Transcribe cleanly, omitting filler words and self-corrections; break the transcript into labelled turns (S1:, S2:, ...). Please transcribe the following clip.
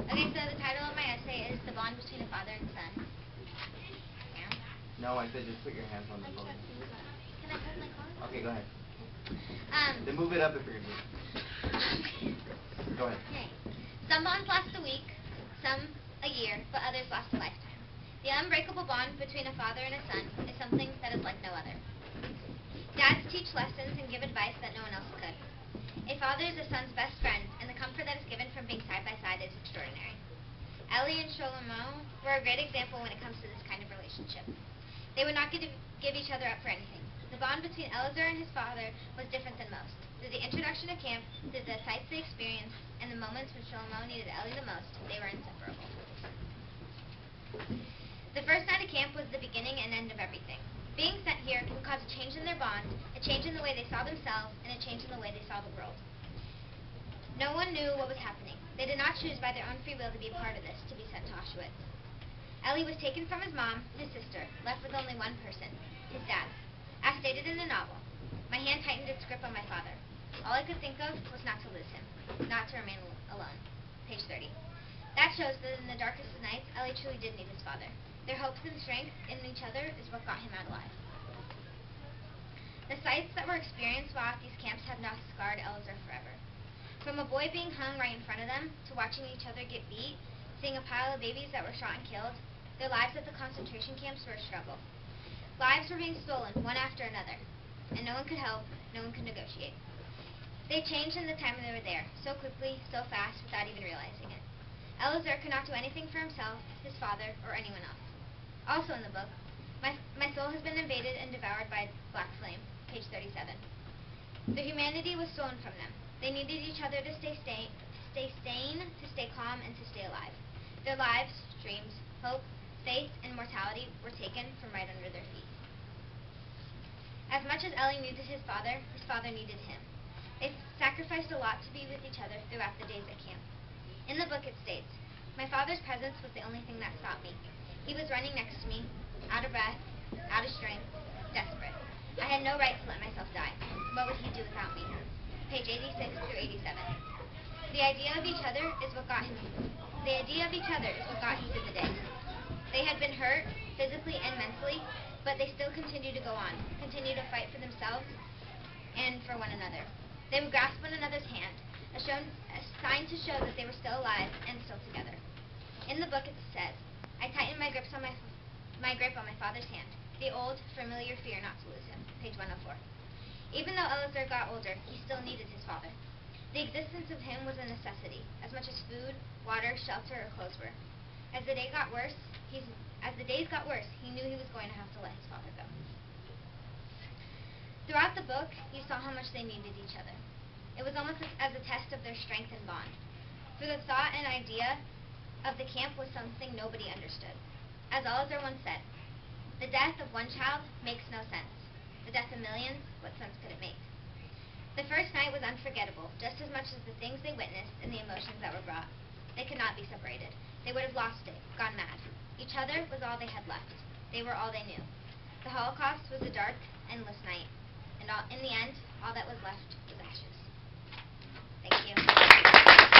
S1: Okay, so the title of my essay is The Bond Between a Father and Son. Yeah?
S2: No, I said just put your hands on the phone.
S1: Can I hold my phone?
S2: Okay, go ahead. Then move it up if you're going to do it. Go ahead.
S1: Okay. Some bonds last a week, some a year, but others last a lifetime. The unbreakable bond between a father and a son is something that is like no other. Dads teach lessons and give advice that no one else could. A father is a son's best friend, and the comfort that is given from being side by side is extraordinary. Ellie and Shlomo were a great example when it comes to this kind of relationship. They would not give each other up for anything. The bond between Elazar and his father was different than most. Through the introduction to camp, through the sights they experienced, and the moments when Shlomo needed Ellie the most, they were inseparable. The first night of camp was the beginning and end of everything. Being sent here would cause a change in their bond, a change in the way they saw themselves, and a change in the way they saw the world. No one knew what was happening. They did not choose by their own free will to be a part of this, to be sent to Auschwitz. Ellie was taken from his mom, his sister, left with only one person, his dad. As stated in the novel, my hand tightened its grip on my father. All I could think of was not to lose him, not to remain alone. Page 30. That shows that in the darkest of nights, Ellie truly did need his father. Their hopes and strength in each other is what got him out alive. The sights that were experienced while at these camps have now scarred Elazar forever. From a boy being hung right in front of them, to watching each other get beat, seeing a pile of babies that were shot and killed, their lives at the concentration camps were a struggle. Lives were being stolen, one after another, and no one could help, no one could negotiate. They changed in the time they were there, so quickly, so fast, without even realizing it. Elazar could not do anything for himself, his father, or anyone else. Also in the book, my soul has been invaded and devoured by black flame, page 37. Their humanity was stolen from them. They needed each other to stay sane, to stay calm, and to stay alive. Their lives, dreams, hope, faith, and mortality were taken from right under their feet. As much as Ellie needed his father needed him. They sacrificed a lot to be with each other throughout the days at camp. In the book it states, "My father's presence was the only thing that stopped me. He was running next to me, out of breath, out of strength, desperate. I had no right to let myself die. What would he do without me?" Page 86 through 87. The idea of each other is what got him through the day. They had been hurt, physically and mentally, but they still continued to go on, continue to fight for themselves and for one another. They would grasp one another's hand, a sign to show that they were still alive and still together. In the book it says, "I tightened my grip on my father's hand, the old, familiar fear not to lose him." Page 104. Even though Elazar got older, he still needed his father. The existence of him was a necessity, as much as food, water, shelter, or clothes were. As the days got worse, he knew he was going to have to let his father go. Throughout the book, you saw how much they needed each other. It was almost as a test of their strength and bond. For the thought and idea of the camp was something nobody understood. As Elazar once said, "The death of one child makes no sense. The death of millions, what sense could it make?" The first night was unforgettable, just as much as the things they witnessed and the emotions that were brought. They could not be separated. They would have lost it, gone mad. Each other was all they had left. They were all they knew. The Holocaust was a dark, endless night, and in the end, all that was left was ashes. Thank you.